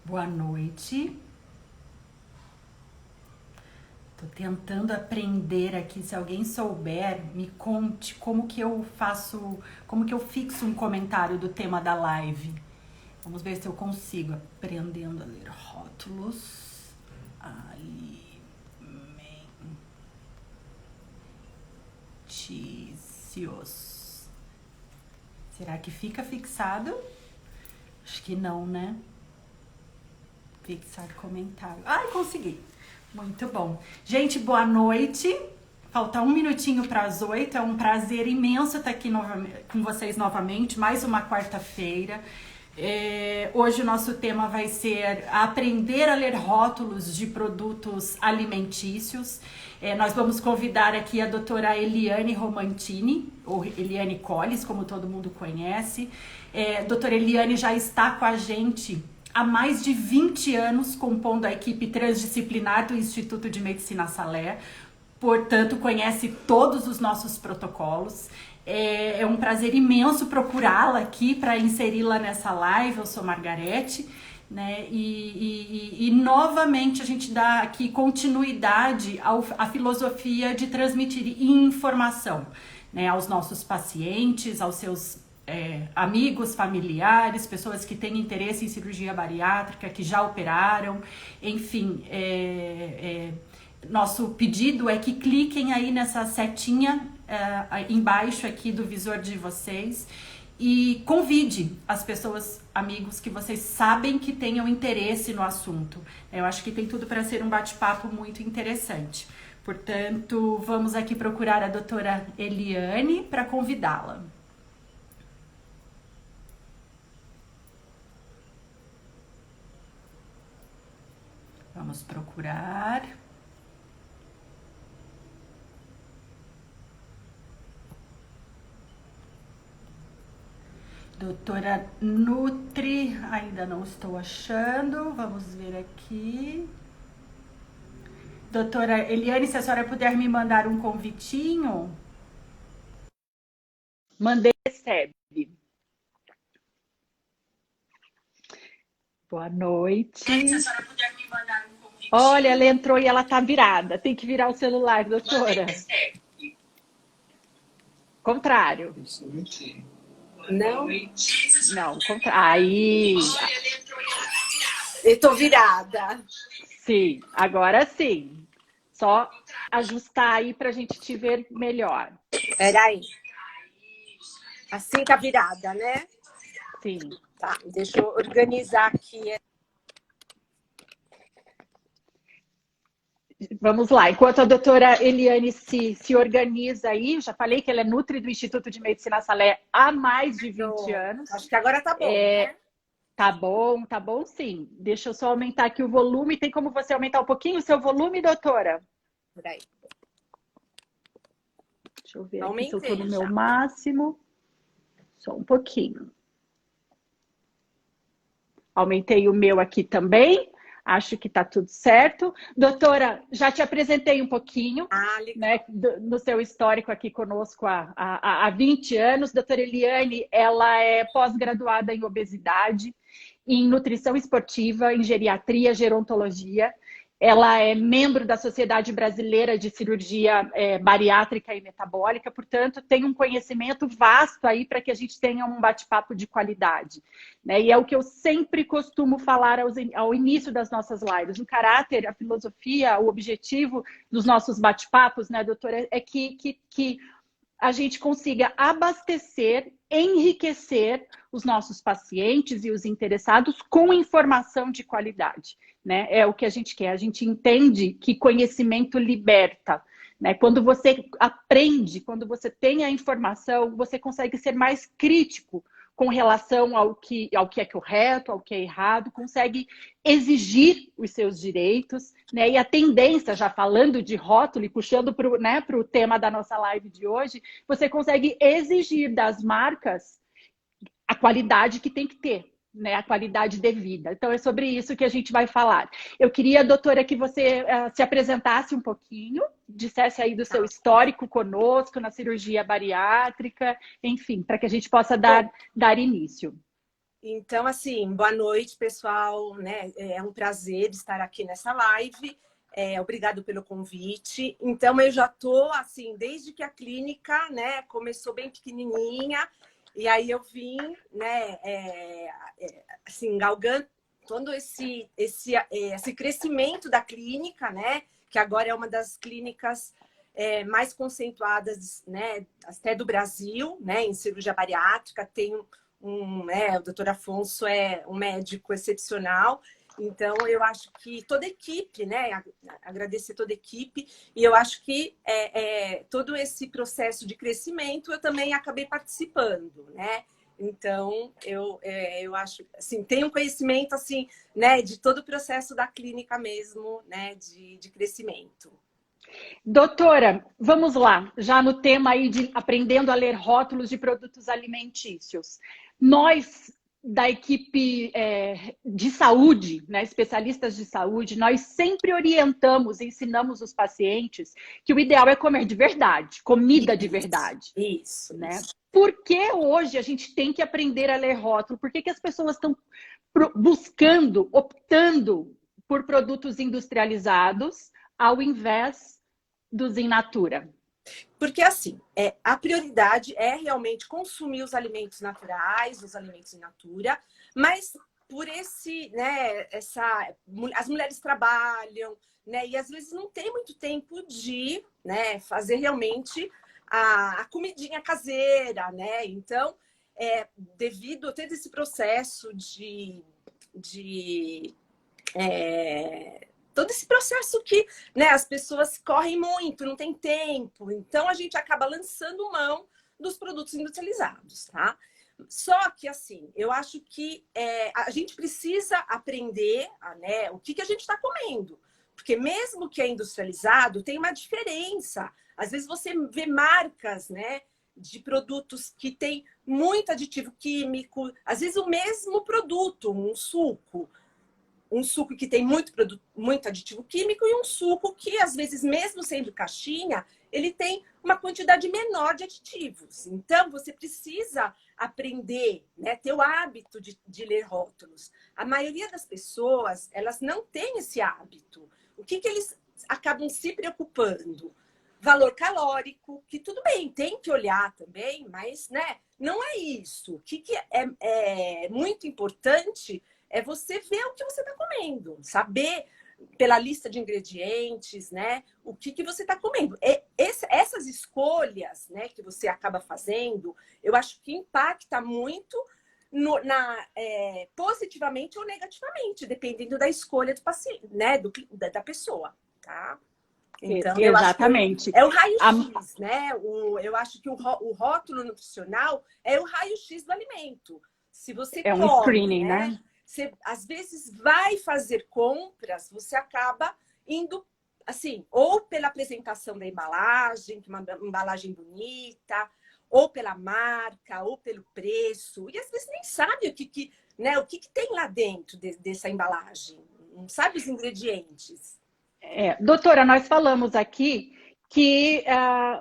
Boa noite. Tô tentando aprender aqui. Se alguém souber, me conte como que eu faço, como que eu fixo um comentário do tema da live. Vamos ver se eu consigo. Aprendendo a ler rótulos. Alimentícios. Será que fica fixado? Acho que não, né? Fixar comentário. Ai, consegui. Muito bom. Gente, boa noite. Falta um minutinho para as 8. É um prazer imenso estar aqui com vocês novamente. Mais uma quarta-feira. Hoje o nosso tema vai ser aprender a ler rótulos de produtos alimentícios. Nós vamos convidar aqui a doutora Eliane Romantini, ou Eliane Colles, como todo mundo conhece. Doutora Eliane já está com a gente há mais de 20 anos, compondo a equipe transdisciplinar do Instituto de Medicina Salé. Portanto, conhece todos os nossos protocolos. É um prazer imenso procurá-la aqui para inseri-la nessa live. Eu sou Margarete, né? E novamente a gente dá aqui continuidade à filosofia de transmitir informação, né, aos nossos pacientes, aos seus amigos, familiares, pessoas que têm interesse em cirurgia bariátrica, que já operaram, enfim. Nosso pedido é que cliquem aí nessa setinha embaixo aqui do visor de vocês e convide as pessoas, amigos que vocês sabem que tenham interesse no assunto. Eu acho que tem tudo para ser um bate-papo muito interessante. Portanto, vamos aqui procurar a doutora Eliane para convidá-la. Vamos procurar. Doutora Nutri, ainda não estou achando. Vamos ver aqui. Doutora Eliane, se a senhora puder me mandar um convitinho. Mandei, recebe. Boa noite. Se a senhora puder me mandar um convitinho. Olha, ela entrou e ela tá virada. Tem que virar o celular, doutora. Contrário. Não? Não, contrário. Aí. Eu tô virada. Sim, agora sim. Só ajustar aí pra gente te ver melhor. Peraí. Assim tá virada, né? Sim. Tá, deixa eu organizar aqui. Vamos lá, enquanto a doutora Eliane se organiza aí, já falei que ela é nutri do Instituto de Medicina Salé há mais de 20 anos. Acho que agora tá bom, né? Tá bom sim. Deixa eu só aumentar aqui o volume. Tem como você aumentar um pouquinho o seu volume, doutora? Peraí. Deixa eu ver aqui se eu tô no meu máximo. Só um pouquinho. Aumentei o meu aqui também. Acho que tá tudo certo. Doutora, já te apresentei um pouquinho, né, no seu histórico aqui conosco há 20 anos. Doutora Eliane, ela é pós-graduada em obesidade, em nutrição esportiva, em geriatria, gerontologia. Ela é membro da Sociedade Brasileira de Cirurgia Bariátrica e Metabólica, portanto, tem um conhecimento vasto aí para que a gente tenha um bate-papo de qualidade, né? E é o que eu sempre costumo falar ao início das nossas lives. O caráter, a filosofia, o objetivo dos nossos bate-papos, né, doutora, é que a gente consiga abastecer, enriquecer os nossos pacientes e os interessados com informação de qualidade, né? É o que a gente quer. A gente entende que conhecimento liberta, né? Quando você aprende, quando você tem a informação, você consegue ser mais crítico com relação ao que é correto, ao que é errado, consegue exigir os seus direitos, né? E a tendência, já falando de rótulo e puxando para o, né, para o tema da nossa live de hoje, você consegue exigir das marcas a qualidade que tem que ter, né? A qualidade devida. Então, é sobre isso que a gente vai falar. Eu queria, doutora, que você se apresentasse um pouquinho, dissesse aí do seu histórico conosco, na cirurgia bariátrica, enfim, para que a gente possa dar início. Então, assim, boa noite, pessoal, né? É um prazer estar aqui nessa live. Obrigado pelo convite. Então, eu já estou, assim, desde que a clínica, né, começou bem pequenininha, e aí eu vim, né, assim, galgando todo esse crescimento da clínica, né, que agora é uma das clínicas mais conceituadas, né, até do Brasil, né, em cirurgia bariátrica. Tem o doutor Afonso é um médico excepcional. Então, eu acho que toda a equipe, né? Agradecer toda a equipe. E eu acho que todo esse processo de crescimento eu também acabei participando, né? Então, eu acho, assim, tenho um conhecimento, assim, né, de todo o processo da clínica mesmo, né, de crescimento. Doutora, vamos lá, já no tema aí de aprendendo a ler rótulos de produtos alimentícios. Nós, da equipe de saúde, né, especialistas de saúde, nós sempre orientamos, ensinamos os pacientes que o ideal é comer de verdade, comida de verdade. Isso, né? isso. Por que hoje a gente tem que aprender a ler rótulo? Por que as pessoas estão buscando, optando por produtos industrializados ao invés dos in natura? Porque, assim, a prioridade é realmente consumir os alimentos naturais, os alimentos in natura, mas por né, as mulheres trabalham, né, e às vezes não tem muito tempo de, né, fazer realmente a comidinha caseira, né? Então, devido a todo esse processo todo esse processo que, né, as pessoas correm muito, não tem tempo. Então, a gente acaba lançando mão dos produtos industrializados, tá? Só que, assim, eu acho que a gente precisa aprender, né, o que a gente está comendo. Porque mesmo que é industrializado, tem uma diferença. Às vezes você vê marcas, né, de produtos que tem muito aditivo químico. Às vezes o mesmo produto, um suco que tem muito aditivo químico e um suco que, às vezes, mesmo sendo caixinha, ele tem uma quantidade menor de aditivos. Então, você precisa aprender, né, ter o hábito de ler rótulos. A maioria das pessoas, elas não têm esse hábito. O que eles acabam se preocupando? Valor calórico, que tudo bem, tem que olhar também, mas, né, não é isso. O que é muito importante é você ver o que você está comendo, saber pela lista de ingredientes, né, o que você está comendo. Essas escolhas, né, que você acaba fazendo, eu acho que impacta muito positivamente ou negativamente, dependendo da escolha do paciente, né, da pessoa, tá? Então, eu acho que Exatamente. é o raio-x, né? Eu acho que o rótulo nutricional é o raio-x do alimento. Se você é um come, screening, né? Você, às vezes, vai fazer compras, você acaba indo, assim, ou pela apresentação da embalagem, que é uma embalagem bonita, ou pela marca, ou pelo preço. E, às vezes, nem sabe o que tem lá dentro dessa embalagem. Não sabe os ingredientes. Doutora, nós falamos aqui que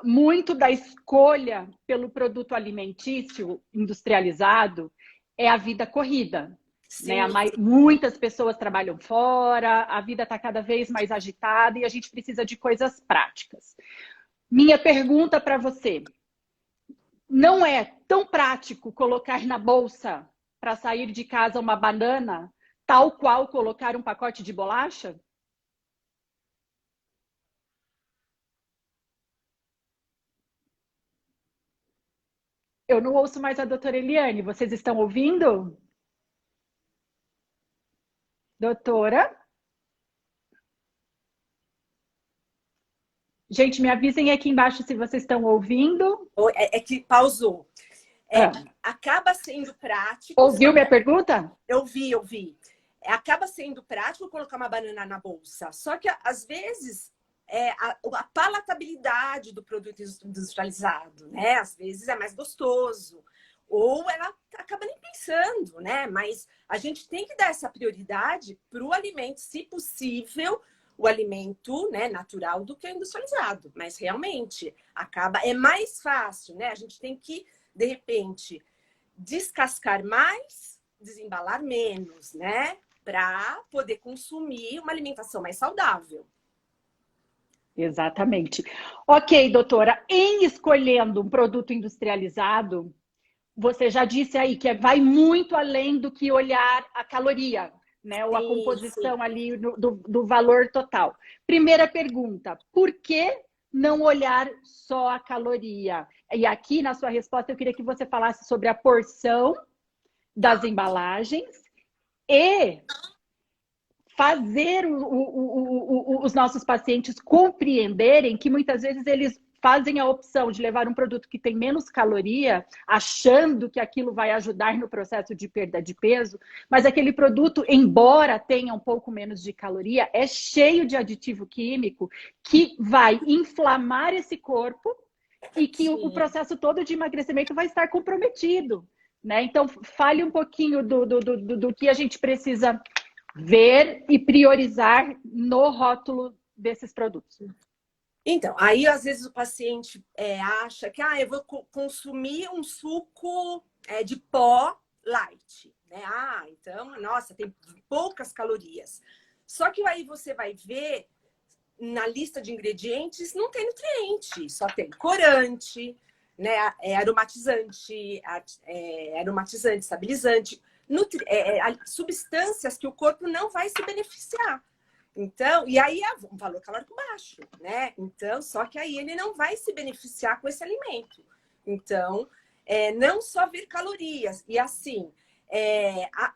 muito da escolha pelo produto alimentício industrializado é a vida corrida. Né? Muitas pessoas trabalham fora, a vida está cada vez mais agitada e a gente precisa de coisas práticas. Minha pergunta para você: não é tão prático colocar na bolsa para sair de casa uma banana, tal qual colocar um pacote de bolacha? Eu não ouço mais a doutora Eliane. Vocês estão ouvindo? Doutora? Gente, me avisem aqui embaixo se vocês estão ouvindo. É que pausou. Acaba sendo prático. Ouviu minha pergunta? Eu vi. Acaba sendo prático colocar uma banana na bolsa. Só que, às vezes, a palatabilidade do produto industrializado, né? Às vezes é mais gostoso. Ou ela acaba nem pensando, né? Mas a gente tem que dar essa prioridade para o alimento, se possível, o alimento, né, natural do que o industrializado. Mas realmente é mais fácil, né? A gente tem que, de repente, descascar mais desembalar menos, né? Para poder consumir uma alimentação mais saudável. Exatamente. Ok, doutora, em escolhendo um produto industrializado, você já disse aí que vai muito além do que olhar a caloria, né? Ou a composição ali do valor total. Primeira pergunta, por que não olhar só a caloria? E aqui, na sua resposta, eu queria que você falasse sobre a porção das embalagens e fazer os nossos pacientes compreenderem que muitas vezes eles fazem a opção de levar um produto que tem menos caloria, achando que aquilo vai ajudar no processo de perda de peso, mas aquele produto, embora tenha um pouco menos de caloria, é cheio de aditivo químico que vai inflamar esse corpo e que o processo todo de emagrecimento vai estar comprometido, né? Então, fale um pouquinho do que a gente precisa ver e priorizar no rótulo desses produtos. Então, aí às vezes o paciente acha que eu vou consumir um suco de pó light, né? Então, nossa, tem poucas calorias. Só que aí você vai ver na lista de ingredientes não tem nutriente, só tem corante, né? Aromatizante, estabilizante, substâncias que o corpo não vai se beneficiar. Então, e aí é um valor calórico baixo, né? Então, só que aí ele não vai se beneficiar com esse alimento. Então, não só ver calorias. E assim,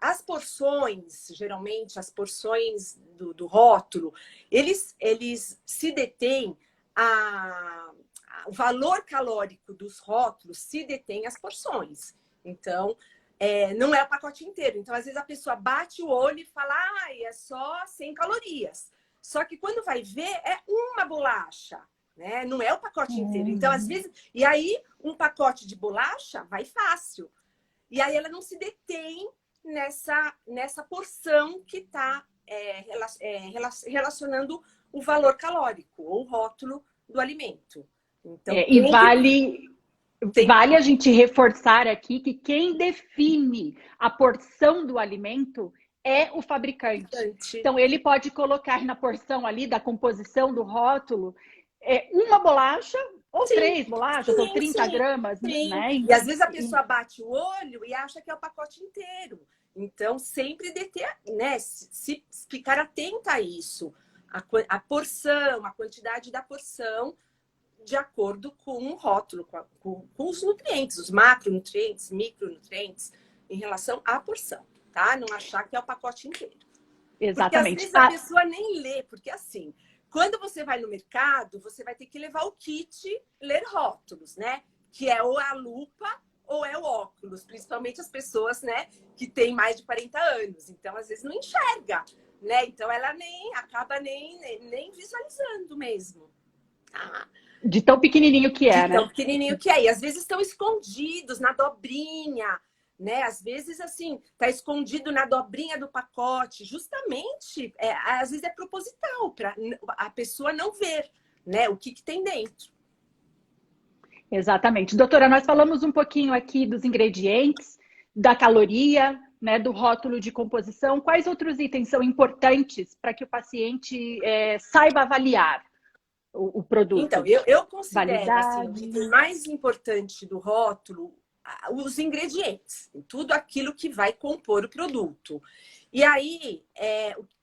as porções, geralmente, as porções do rótulo, eles se detêm o valor calórico dos rótulos se detém as porções. Então, não é o pacote inteiro. Então, às vezes, a pessoa bate o olho e fala, é só 100 calorias. Só que quando vai ver, é uma bolacha, né? Não é o pacote inteiro. Então, às vezes... E aí, um pacote de bolacha vai fácil. E aí, ela não se detém nessa porção que está relacionando o valor calórico ou o rótulo do alimento. Então, e vale a gente reforçar aqui que quem define a porção do alimento é o fabricante. Então, ele pode colocar na porção ali da composição do rótulo uma bolacha ou 3 bolachas ou 30 gramas. Né? E às vezes a pessoa bate o olho e acha que é o pacote inteiro. Então, sempre deter, né? Se ficar atenta a isso. A porção, a quantidade da porção, de acordo com o rótulo, com os nutrientes, os macronutrientes, micronutrientes, em relação à porção, tá? Não achar que é o pacote inteiro. Exatamente. Porque às vezes a pessoa nem lê, porque assim, quando você vai no mercado, você vai ter que levar o kit ler rótulos, né? Que é ou a lupa ou é o óculos, principalmente as pessoas, né, que têm mais de 40 anos. Então, às vezes não enxerga, né? Então ela acaba nem visualizando mesmo. De tão pequenininho que é, né? De tão pequenininho que é. E às vezes estão escondidos na dobrinha, né? Às vezes, assim, tá escondido na dobrinha do pacote. Justamente, às vezes é proposital, para a pessoa não ver, né? O que tem dentro. Exatamente. Doutora, nós falamos um pouquinho aqui dos ingredientes, da caloria, né, do rótulo de composição. Quais outros itens são importantes para que o paciente saiba avaliar o produto? Então, eu considero assim, o item mais importante do rótulo, os ingredientes, tudo aquilo que vai compor o produto. E aí,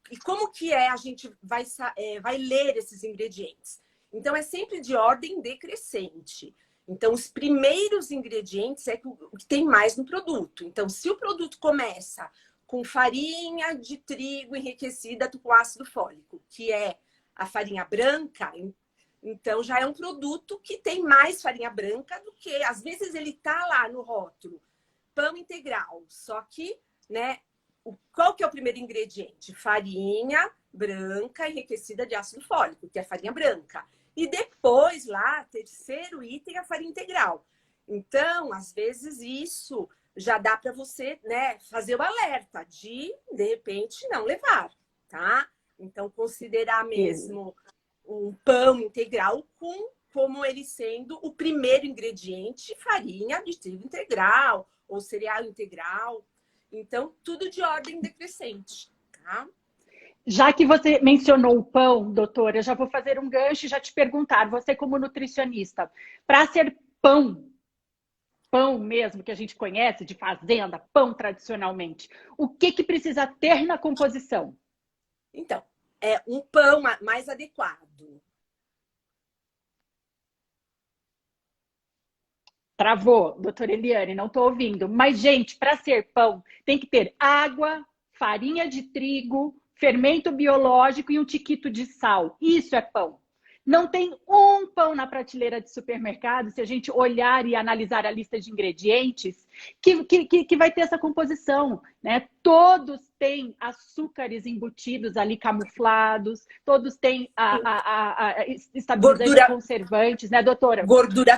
e como que a gente vai ler esses ingredientes? Então, é sempre de ordem decrescente. Então, os primeiros ingredientes é o que tem mais no produto. Então, se o produto começa com farinha de trigo enriquecida com ácido fólico, que é a farinha branca, então já é um produto que tem mais farinha branca do que... Às vezes ele tá lá no rótulo, pão integral, só que, né, qual que é o primeiro ingrediente? Farinha branca enriquecida de ácido fólico, que é farinha branca. E depois lá, terceiro item, a farinha integral. Então, às vezes isso já dá para você, né, fazer o alerta de repente, não levar, tá? Então, considerar mesmo um pão integral como ele sendo o primeiro ingrediente, farinha de trigo integral ou cereal integral. Então, tudo de ordem decrescente, tá? Já que você mencionou o pão, doutora, eu já vou fazer um gancho e já te perguntar, você como nutricionista, para ser pão, pão mesmo que a gente conhece de fazenda, pão tradicionalmente, o que que precisa ter na composição? Então, é um pão mais adequado. Travou, doutora Eliane, não estou ouvindo. Mas, gente, para ser pão, tem que ter água, farinha de trigo, fermento biológico e um tiquito de sal. Isso é pão. Não tem um pão na prateleira de supermercado, se a gente olhar e analisar a lista de ingredientes, que vai ter essa composição, né? Todos têm açúcares embutidos ali, camuflados, todos têm estabilizantes conservantes, né, doutora? Gordura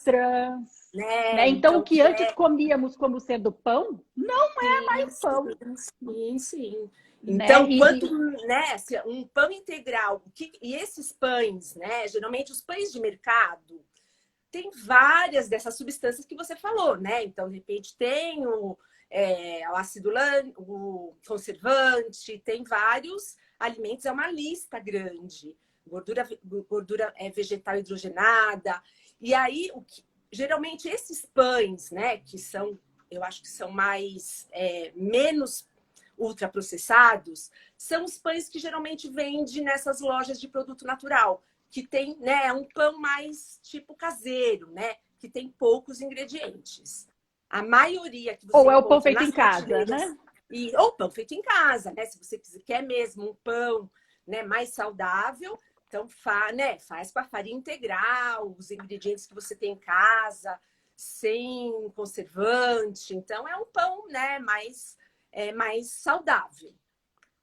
trans. Né? Então, o que antes comíamos como sendo pão, não é mais pão. Sim, sim. Então, né? Quanto, né, um pão integral, e esses pães, né, geralmente os pães de mercado, tem várias dessas substâncias que você falou, né? Então, de repente, tem o ácido o conservante, tem vários alimentos, é uma lista grande. Gordura vegetal hidrogenada. E aí, geralmente, esses pães, né, que são, eu acho que são menos ultraprocessados, são os pães que geralmente vende nessas lojas de produto natural, que tem, né, um pão mais tipo caseiro, né, que tem poucos ingredientes. A maioria que você ou é o pão feito em casa, né? Ou pão feito em casa, né? Se você quer mesmo um pão, né, mais saudável, então faz com a farinha integral, os ingredientes que você tem em casa, sem conservante. Então, é um pão, né, mais saudável.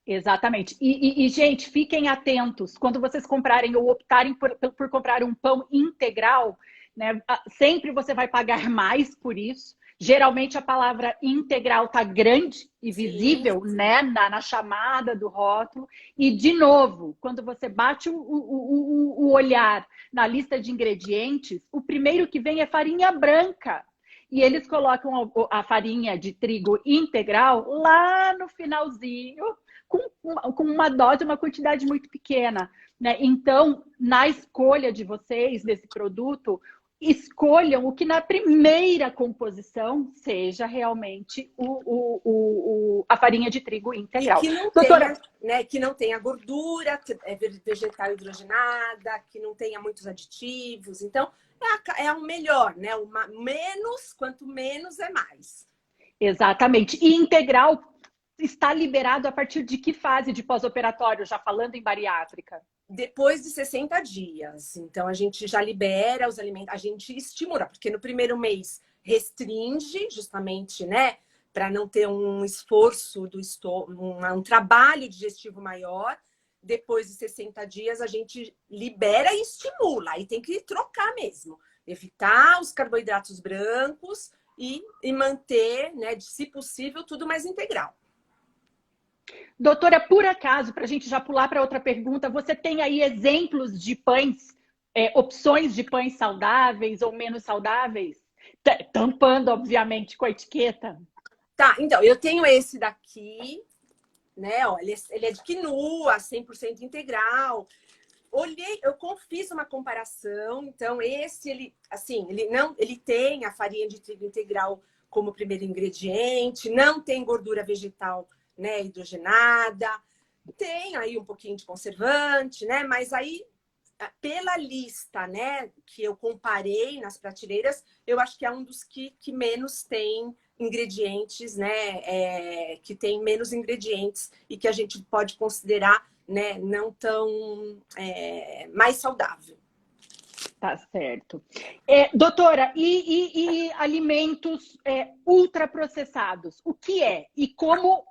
Exatamente. E, gente, fiquem atentos. Quando vocês comprarem ou optarem por comprar um pão integral, né, sempre você vai pagar mais por isso. Geralmente a palavra integral está grande e visível, sim, né, na chamada do rótulo. E, de novo, quando você bate o olhar na lista de ingredientes, o primeiro que vem é farinha branca. E eles colocam a farinha de trigo integral lá no finalzinho, com uma dose, uma quantidade muito pequena. Né? Então, na escolha de vocês desse produto, escolham o que na primeira composição seja realmente a farinha de trigo integral. E que não tenha, né, que não tenha gordura vegetal hidrogenada, que não tenha muitos aditivos. Então, é o melhor, né? Quanto menos é mais. Exatamente. E integral está liberado a partir de que fase de pós-operatório, já falando em bariátrica? Depois de 60 dias. Então, a gente já libera os alimentos, a gente estimula, porque no primeiro mês restringe, justamente, né? Para não ter um esforço do estômago, um trabalho digestivo maior. Depois de 60 dias, a gente libera e estimula. Aí tem que trocar mesmo. Evitar os carboidratos brancos e manter, né, se possível, tudo mais integral. Doutora, por acaso, para a gente já pular para outra pergunta, você tem aí exemplos de pães, opções de pães saudáveis ou menos saudáveis? Tampando, obviamente, com a etiqueta. Tá, então, eu tenho esse daqui, né? Ó, ele é de quinua, 100% integral. Eu fiz uma comparação, então ele tem a farinha de trigo integral como primeiro ingrediente, não tem gordura vegetal, né, hidrogenada, tem aí um pouquinho de conservante, né? Mas aí, pela lista, né, que eu comparei nas prateleiras, eu acho que é um dos que menos tem ingredientes, né, que tem menos ingredientes e que a gente pode considerar, né, não tão mais saudável. Tá certo. Doutora, e alimentos ultraprocessados? O que é? E como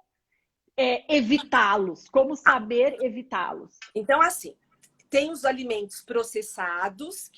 evitá-los? Como saber evitá-los? Então, assim, tem os alimentos processados,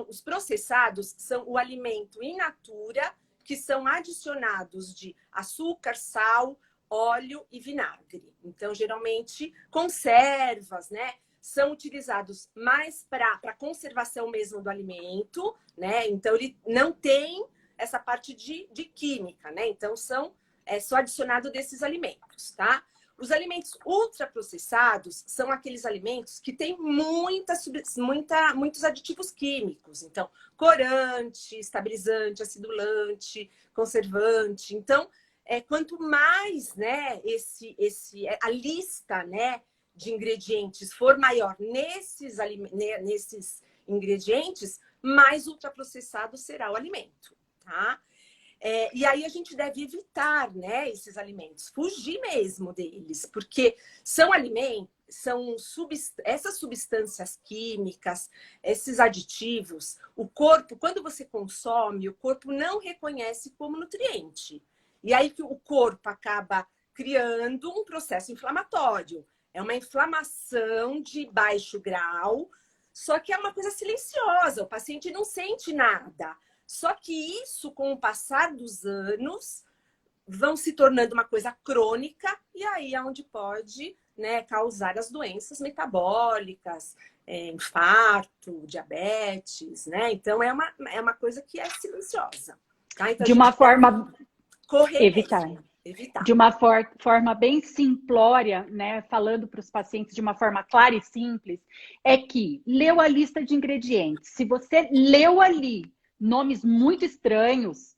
os processados são o alimento in natura, que são adicionados de açúcar, sal, óleo e vinagre. Então, geralmente, conservas, né? São utilizados mais para conservação mesmo do alimento, né? Então, ele não tem essa parte de química, né? Então, são só adicionado desses alimentos, tá? Os alimentos ultraprocessados são aqueles alimentos que têm muitos aditivos químicos. Então, corante, estabilizante, acidulante, conservante. Então, quanto mais, né, a lista, né, de ingredientes for maior nesses ingredientes, mais ultraprocessado será o alimento, tá? E aí a gente deve evitar, né, esses alimentos, fugir mesmo deles, porque são alimentos, essas substâncias químicas, esses aditivos, o corpo, quando você consome, o corpo não reconhece como nutriente. E aí que o corpo acaba criando um processo inflamatório. É uma inflamação de baixo grau, só que é uma coisa silenciosa, o paciente não sente nada. Só que isso, com o passar dos anos, vão se tornando uma coisa crônica e aí é onde pode, né, causar as doenças metabólicas, infarto, diabetes, né? Então, é uma coisa que é silenciosa. Tá? Então, de uma forma... Evitar. De uma forma bem simplória, né, falando para os pacientes de uma forma clara e simples, é que leu a lista de ingredientes. Se você leu ali nomes muito estranhos,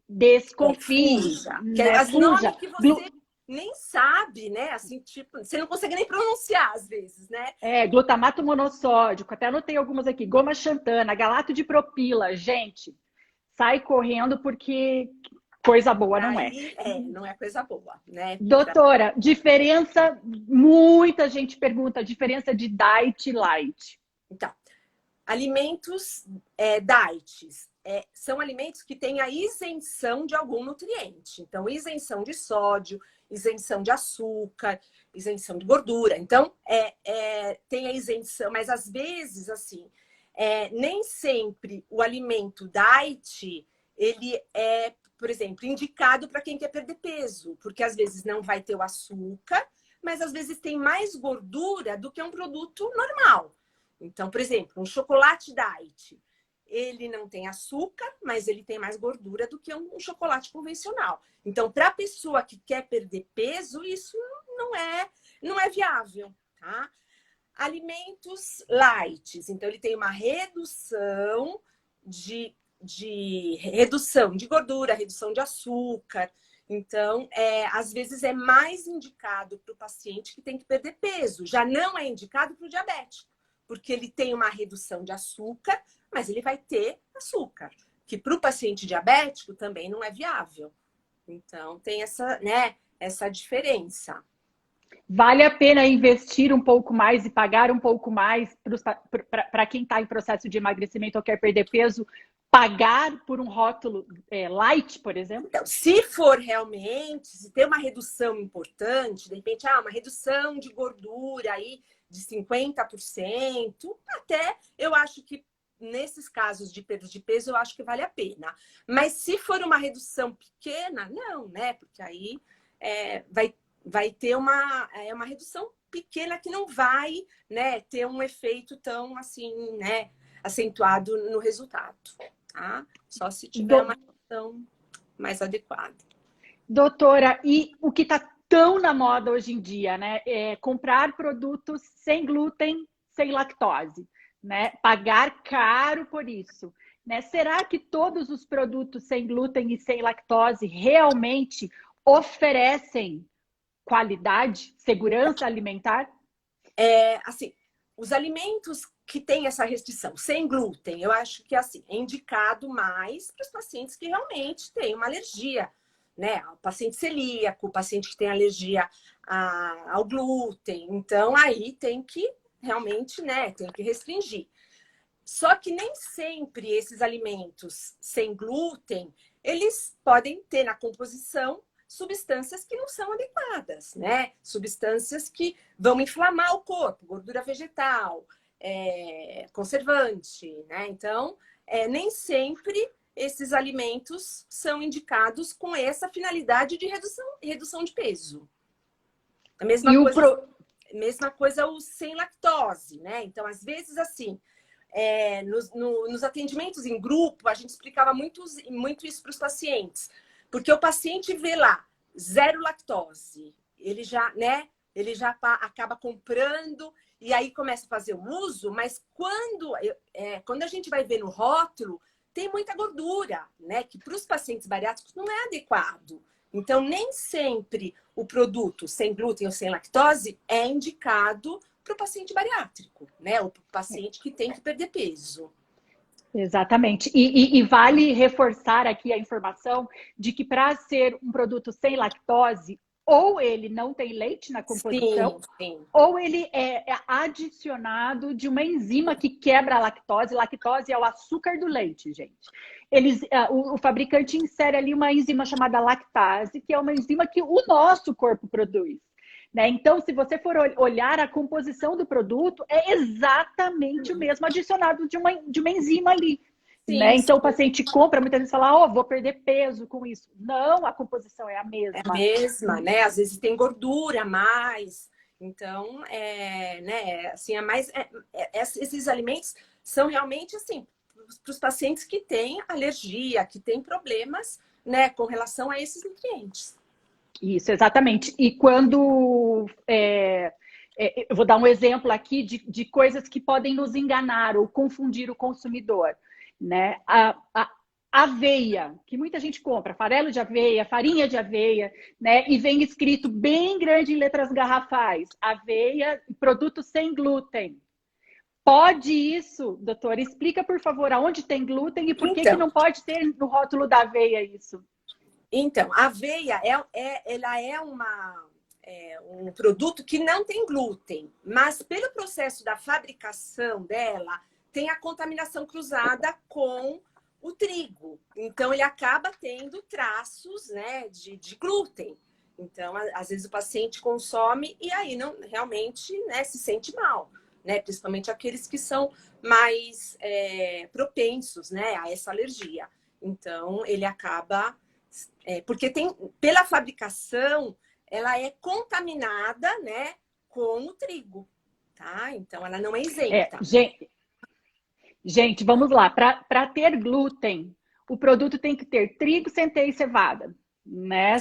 desconfie. Fuja. Né? As nomes que você nem sabe, né? Assim, tipo, você não consegue nem pronunciar às vezes, né? Glutamato monossódico, até anotei algumas aqui, goma xantana, galato de propila. Gente, sai correndo porque coisa boa não é. Não é coisa boa, né? Doutora, diferença, muita gente pergunta, diferença de diet e light. Então, alimentos diets são alimentos que têm a isenção de algum nutriente. Então, isenção de sódio, isenção de açúcar, isenção de gordura. Então, tem a isenção, mas às vezes, assim, nem sempre o alimento diet, ele é, por exemplo, indicado para quem quer perder peso, porque às vezes não vai ter o açúcar, mas às vezes tem mais gordura do que um produto normal. Então, por exemplo, um chocolate diet, ele não tem açúcar, mas ele tem mais gordura do que um chocolate convencional. Então, para a pessoa que quer perder peso, isso não é viável, tá? Alimentos light, então ele tem uma redução de gordura, redução de açúcar. Então, às vezes é mais indicado para o paciente que tem que perder peso. Já não é indicado para o diabético, porque ele tem uma redução de açúcar, mas ele vai ter açúcar, que para o paciente diabético também não é viável. Então, tem essa diferença. Vale a pena investir um pouco mais e pagar um pouco mais para quem está em processo de emagrecimento ou quer perder peso, pagar por um rótulo light, por exemplo? Então, se for realmente, se tem uma redução importante, de repente, uma redução de gordura aí de 50%, até eu acho que nesses casos de perda de peso, eu acho que vale a pena. Mas se for uma redução pequena, não, né? Porque aí vai ter uma redução pequena que não vai, né, ter um efeito tão assim, né, acentuado no resultado, tá? Só se tiver uma redução mais adequada. Doutora, e o que está tão na moda hoje em dia, né, é comprar produtos sem glúten, sem lactose, né? Pagar caro por isso, né? Será que todos os produtos sem glúten e sem lactose realmente oferecem qualidade, segurança alimentar? Assim, os alimentos que têm essa restrição sem glúten, eu acho que assim, é indicado mais para os pacientes que realmente têm uma alergia, né? O paciente celíaco, o paciente que tem alergia ao glúten. Então, aí tem que realmente, né, tem que restringir. Só que nem sempre esses alimentos sem glúten, eles podem ter na composição substâncias que não são adequadas, né? Substâncias que vão inflamar o corpo, gordura vegetal, conservante, né? Então, nem sempre esses alimentos são indicados com essa finalidade de redução de peso. A mesma coisa o sem lactose, né? Então, às vezes, assim, nos atendimentos em grupo, a gente explicava muito isso para os pacientes. Porque o paciente vê lá zero lactose. Ele já, né? Ele já acaba comprando e aí começa a fazer o uso, mas quando a gente vai ver no rótulo, tem muita gordura, né? Que para os pacientes bariátricos não é adequado. Então, nem sempre o produto sem glúten ou sem lactose é indicado para o paciente bariátrico, né? Ou para o paciente que tem que perder peso. Exatamente. E vale reforçar aqui a informação de que para ser um produto sem lactose, ou ele não tem leite na composição, sim. ou ele é adicionado de uma enzima que quebra a lactose. Lactose é o açúcar do leite, gente. O fabricante insere ali uma enzima chamada lactase, que é uma enzima que o nosso corpo produz. Né? Então, se você for olhar a composição do produto, é exatamente o mesmo adicionado de uma enzima ali. Sim, né? Então, sim. o paciente compra, muitas vezes fala, vou perder peso com isso. Não, a composição é a mesma. É a mesma, né? Às vezes tem gordura a mais. Então, né? Assim, esses alimentos são realmente, assim, para os pacientes que têm alergia, que têm problemas, né? Com relação a esses nutrientes. Isso, exatamente. E quando... eu vou dar um exemplo aqui de coisas que podem nos enganar ou confundir o consumidor. Né? A aveia, que muita gente compra, farelo de aveia, farinha de aveia, né? E vem escrito bem grande em letras garrafais, aveia, produto sem glúten. Pode isso, doutora? Explica, por favor, aonde tem glúten e por que não pode ter no rótulo da aveia isso? Então, a aveia, ela é um produto que não tem glúten, mas pelo processo da fabricação dela, tem a contaminação cruzada com o trigo. Então, ele acaba tendo traços, né, de glúten. Então, às vezes o paciente consome e aí não realmente, né, se sente mal, né? Principalmente aqueles que são mais propensos, né, a essa alergia. Então, ele acaba... porque pela fabricação, ela é contaminada, né, com o trigo, tá? Então, ela não é isenta. Gente, vamos lá. Para ter glúten, o produto tem que ter trigo, centeio e cevada. Né?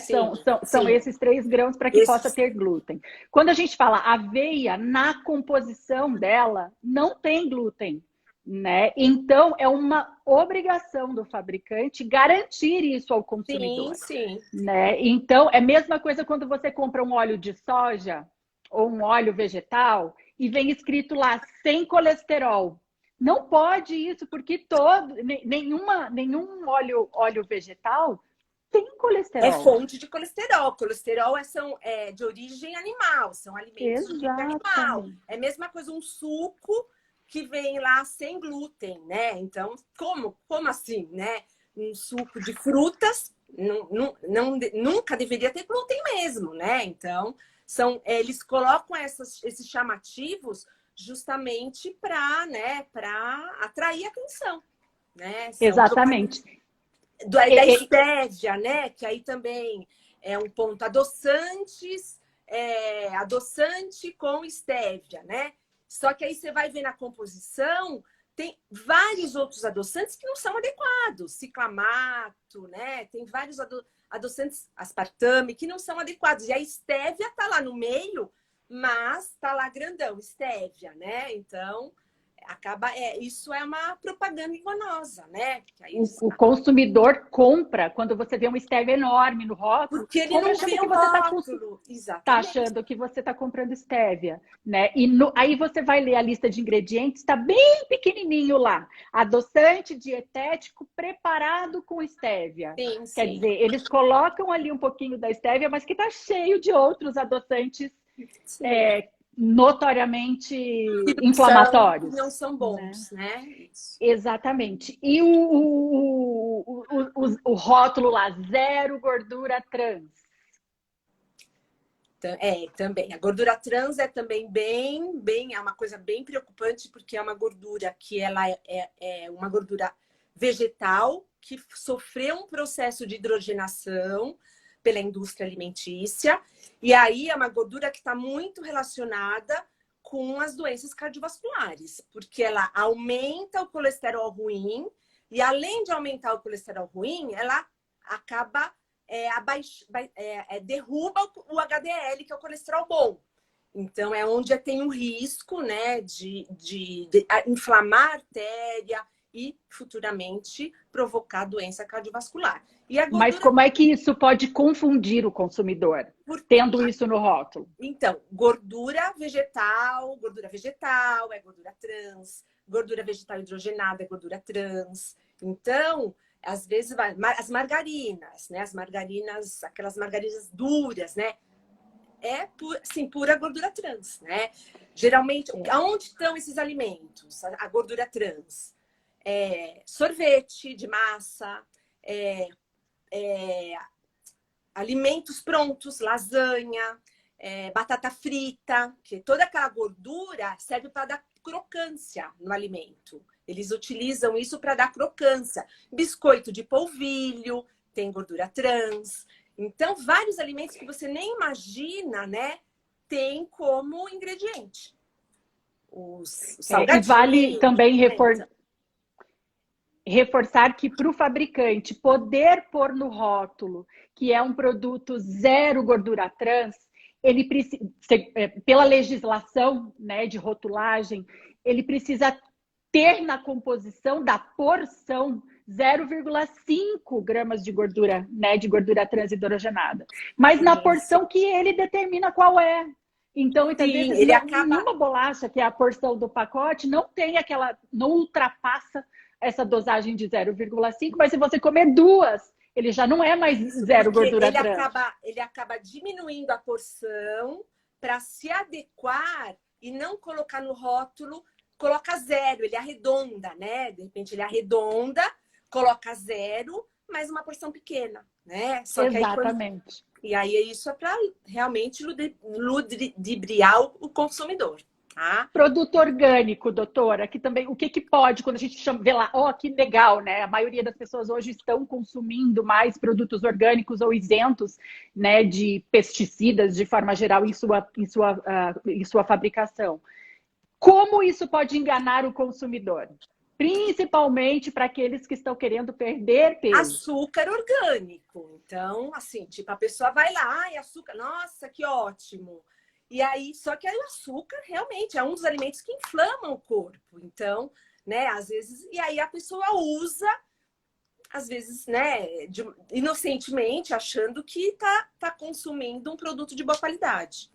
São esses 3 grãos para que possa ter glúten. Quando a gente fala aveia, na composição dela, não tem glúten. Né? Então, é uma obrigação do fabricante garantir isso ao consumidor. Sim. Né? Então, é a mesma coisa quando você compra um óleo de soja ou um óleo vegetal e vem escrito lá, sem colesterol. Não pode isso, porque nenhum óleo vegetal tem colesterol. É fonte de colesterol. Colesterol são de origem animal, são alimentos de origem animal. É a mesma coisa um suco que vem lá sem glúten, né? Então, como assim, né? Um suco de frutas nunca deveria ter glúten mesmo, né? Então, eles colocam esses chamativos justamente para, né, para atrair atenção, né? Exatamente. Da estévia, né? Que aí também é um ponto. Adoçantes, adoçante com estévia, né? Só que aí você vai ver na composição, tem vários outros adoçantes que não são adequados. Ciclamato, né? Tem vários adoçantes, aspartame, que não são adequados. E a estévia tá lá no meio, mas tá lá grandão, estévia, né? Então, isso é uma propaganda enganosa, né? O consumidor compra quando você vê uma stevia enorme no rótulo. Porque ele não vê o rótulo. Tá achando que você está comprando stevia, né? E aí você vai ler a lista de ingredientes, está bem pequenininho lá. Adoçante dietético preparado com stevia. Sim. Quer dizer, eles colocam ali um pouquinho da stevia, mas que está cheio de outros adoçantes notoriamente inflamatórios. Não são bons, né? Isso. Exatamente. E o rótulo lá, 0 gordura trans. Também. A gordura trans é também é uma coisa bem preocupante, porque é uma gordura que ela é uma gordura vegetal que sofreu um processo de hidrogenação pela indústria alimentícia. E aí é uma gordura que está muito relacionada com as doenças cardiovasculares, porque ela aumenta o colesterol ruim e, além de aumentar o colesterol ruim, ela acaba derruba o HDL, que é o colesterol bom. Então, é onde tem um risco, né, de inflamar a artéria e futuramente provocar doença cardiovascular. E a gordura... Mas como é que isso pode confundir o consumidor, tendo isso no rótulo? Então, gordura vegetal é gordura trans, gordura vegetal hidrogenada é gordura trans. Então, às vezes, as margarinas, né? Aquelas margarinas duras, né? Assim, pura gordura trans, né? Geralmente, aonde estão esses alimentos? A gordura trans. Sorvete de massa, alimentos prontos, lasanha, batata frita, que toda aquela gordura serve para dar crocância no alimento. Eles utilizam isso para dar crocância. Biscoito de polvilho tem gordura trans. Então, vários alimentos que você nem imagina, né, tem como ingrediente. Os salgadinhos. E vale também reforçar que para o fabricante poder pôr no rótulo que é um produto zero gordura trans, ele precisa, pela legislação, né, de rotulagem, ele precisa ter na composição da porção 0,5 gramas de gordura, né, de gordura trans hidrogenada. Mas na porção que ele determina qual é. Então, entendeu? Nenhuma bolacha, que é a porção do pacote, não tem aquela, não ultrapassa essa dosagem de 0,5, mas se você comer duas, ele já não é mais zero gordura trans. Ele acaba diminuindo a porção para se adequar e não colocar no rótulo, coloca zero, ele arredonda, né? De repente ele arredonda, coloca zero, mas uma porção pequena, né? Só que exatamente. E aí isso é para realmente ludibriar o consumidor. Tá? Produto orgânico, doutora, que também, o que pode, quando a gente vê lá, que legal, né? A maioria das pessoas hoje estão consumindo mais produtos orgânicos ou isentos, né, de pesticidas, de forma geral, em sua fabricação. Como isso pode enganar o consumidor? Principalmente para aqueles que estão querendo perder peso. Açúcar orgânico. Então, assim, tipo, a pessoa vai lá, açúcar, nossa, que ótimo. E aí, só que aí o açúcar realmente é um dos alimentos que inflamam o corpo. Então, né, às vezes, e aí a pessoa usa, às vezes, né, inocentemente, achando que tá consumindo um produto de boa qualidade.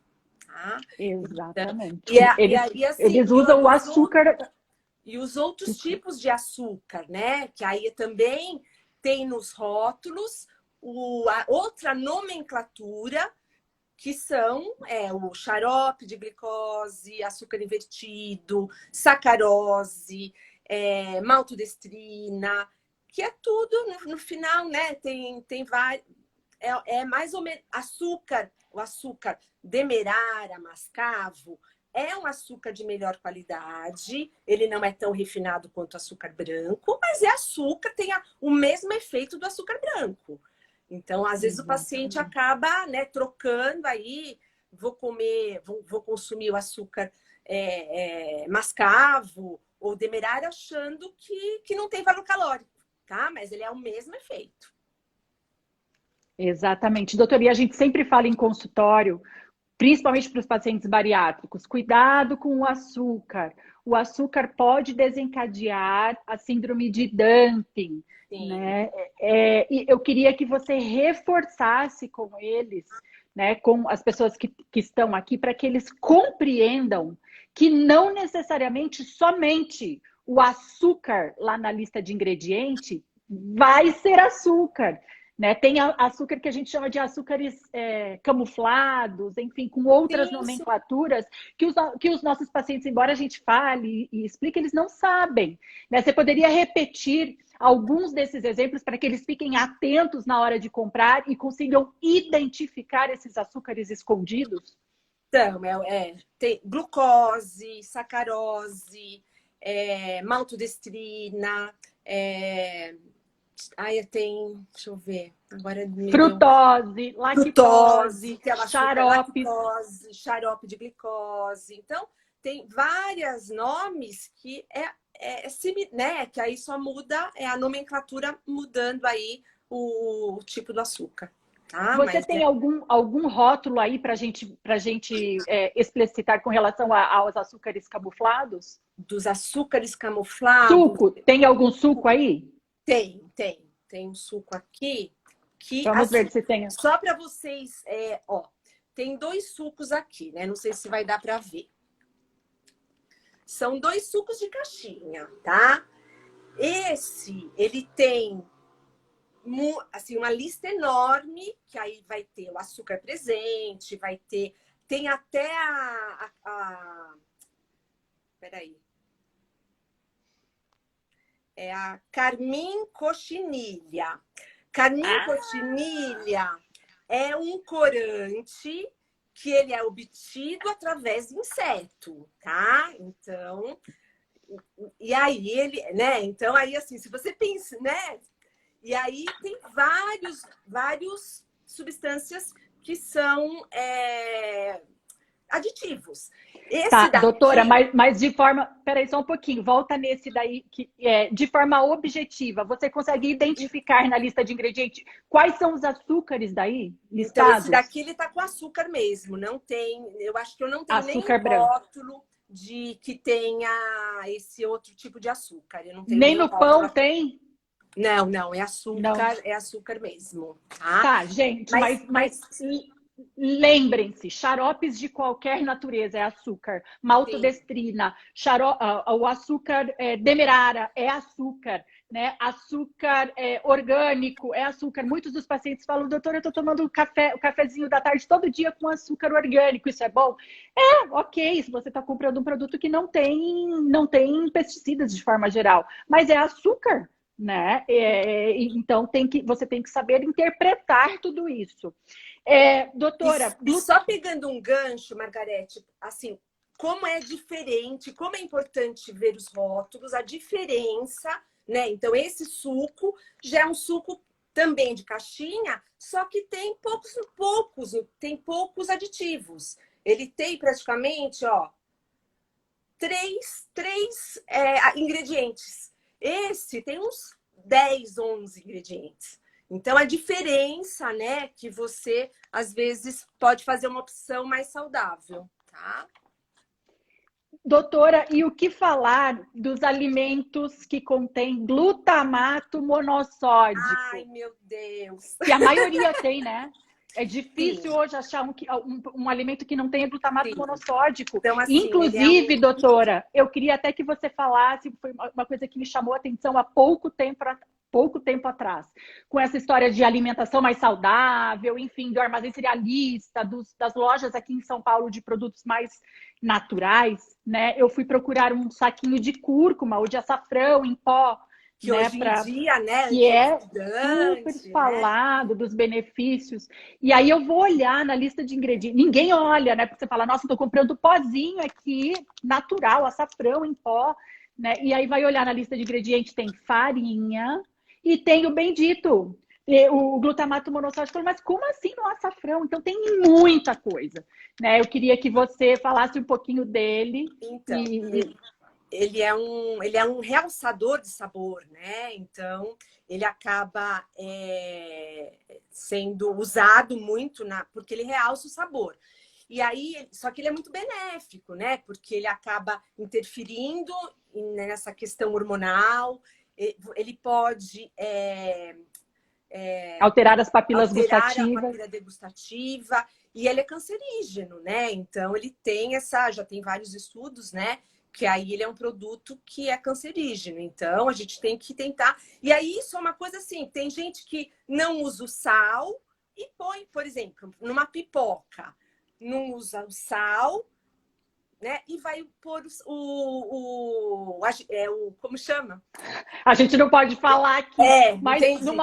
Tá? Exatamente. Então, assim, eles usam o açúcar. E os outros tipos de açúcar, né? Que aí também tem nos rótulos a outra nomenclatura, que são o xarope de glicose, açúcar invertido, sacarose, maltodestrina, que é tudo, no final, né? Tem vários. Mais ou menos o açúcar demerara, mascavo, é um açúcar de melhor qualidade, ele não é tão refinado quanto o açúcar branco, mas é açúcar, tem o mesmo efeito do açúcar branco. Então, às vezes, o paciente acaba, né, trocando aí, vou consumir o açúcar mascavo ou demerara achando que não tem valor calórico, tá? Mas ele é o mesmo efeito. Exatamente. Doutora, e a gente sempre fala em consultório, principalmente para os pacientes bariátricos, cuidado com o açúcar. O açúcar pode desencadear a síndrome de dumping. Né? E eu queria que você reforçasse com eles, né, com as pessoas que estão aqui, para que eles compreendam que não necessariamente somente o açúcar lá na lista de ingrediente vai ser açúcar. Né? Tem açúcar que a gente chama de açúcares camuflados, enfim, com outras nomenclaturas que os nossos pacientes, embora a gente fale e explique, eles não sabem. Né? Você poderia repetir alguns desses exemplos para que eles fiquem atentos na hora de comprar e consigam identificar esses açúcares escondidos? Então, tem glucose, sacarose, maltodestrina, deixa eu ver. Agora frutose, lactose, xarope de glicose. Então, tem vários nomes que né? Que aí só muda a nomenclatura mudando aí o tipo do açúcar. tá? Você Mas tem algum rótulo aí para gente explicitar com relação aos açúcares camuflados? dos açúcares camuflados, Suco, tem algum suco aí? tem um suco aqui que, Vamos assim, ver se tem. só para vocês, ó, tem 2 sucos aqui, né? Não sei se vai dar para ver. São 2 sucos de caixinha, tá? Esse, ele tem assim, uma lista enorme, que aí vai ter o açúcar presente, tem até peraí. É a carmim cochinilha. Carmim cochinilha é um corante que ele é obtido através de inseto, tá? Então, e aí ele, né? Então aí assim, se você pensa, né? E aí tem vários substâncias que são aditivos. Esse Tá, daqui, doutora, mas de forma. Peraí, só um pouquinho. Volta nesse daí, que de forma objetiva. Você consegue identificar na lista de ingredientes quais são os açúcares daí então esse listados? daqui ele tá com açúcar mesmo. Não tem, eu acho que eu não tenho Açúcar nenhum branco. rótulo de que tenha esse outro tipo de açúcar. Eu não tenho Nem nenhum no rótulo pão aqui. tem? Não, é Não. açúcar mesmo, tá? Tá, gente, mas lembrem-se, xaropes de qualquer natureza é açúcar, maltodestrina, o açúcar demerara é açúcar, né? Açúcar orgânico é açúcar. Muitos dos pacientes falam, doutora, eu estou tomando o cafezinho da tarde todo dia com açúcar orgânico, isso é bom? Ok, se você está comprando um produto que não tem pesticidas de forma geral, mas é açúcar. Né? Então você tem que saber interpretar tudo isso. Doutora, e só pegando um gancho, Margarete, assim, como é diferente, como é importante ver os rótulos, a diferença, né? Então, esse suco já é um suco também de caixinha, só que tem poucos aditivos. Ele tem praticamente, ó, três ingredientes. Esse tem uns 10, 11 ingredientes. Então, a diferença, né, que você, às vezes, pode fazer uma opção mais saudável, tá? Doutora, e o que falar dos alimentos que contêm glutamato monossódico? Ai, meu Deus! Que a maioria tem, né? É difícil Sim. hoje achar um alimento que não tenha glutamato monossódico. Então, assim, Inclusive, doutora, eu queria até que você falasse, foi uma coisa que me chamou a atenção há pouco tempo atrás, com essa história de alimentação mais saudável, enfim, do armazém cerealista, das lojas aqui em São Paulo de produtos mais naturais, né? Eu fui procurar um saquinho de cúrcuma ou de açafrão em pó, que né, hoje em dia, né, que é super falado, né, dos benefícios. E aí eu vou olhar na lista de ingredientes. Ninguém olha, né? Porque você fala, nossa, estou comprando pozinho aqui, natural, açafrão em pó, né? E aí vai olhar na lista de ingredientes, tem farinha e tem o bendito, o glutamato monossódico. Mas como assim no açafrão? Então tem muita coisa, né? Eu queria que você falasse um pouquinho dele. Então, ele é um realçador de sabor, né? Então, ele acaba sendo usado muito porque ele realça o sabor. E aí, só que ele é muito benéfico, né? Porque ele acaba interferindo nessa questão hormonal. Ele pode alterar as papilas alterar gustativas. a papila degustativa. E ele é cancerígeno, né? Então, ele tem já tem vários estudos, né? Que aí ele é um produto que é cancerígeno. Então, a gente tem que tentar. E aí, isso é uma coisa assim: tem gente que não usa o sal e põe, por exemplo, numa pipoca. Não usa o sal, né? E vai pôr como chama? A gente não pode falar aqui. Mas entendi.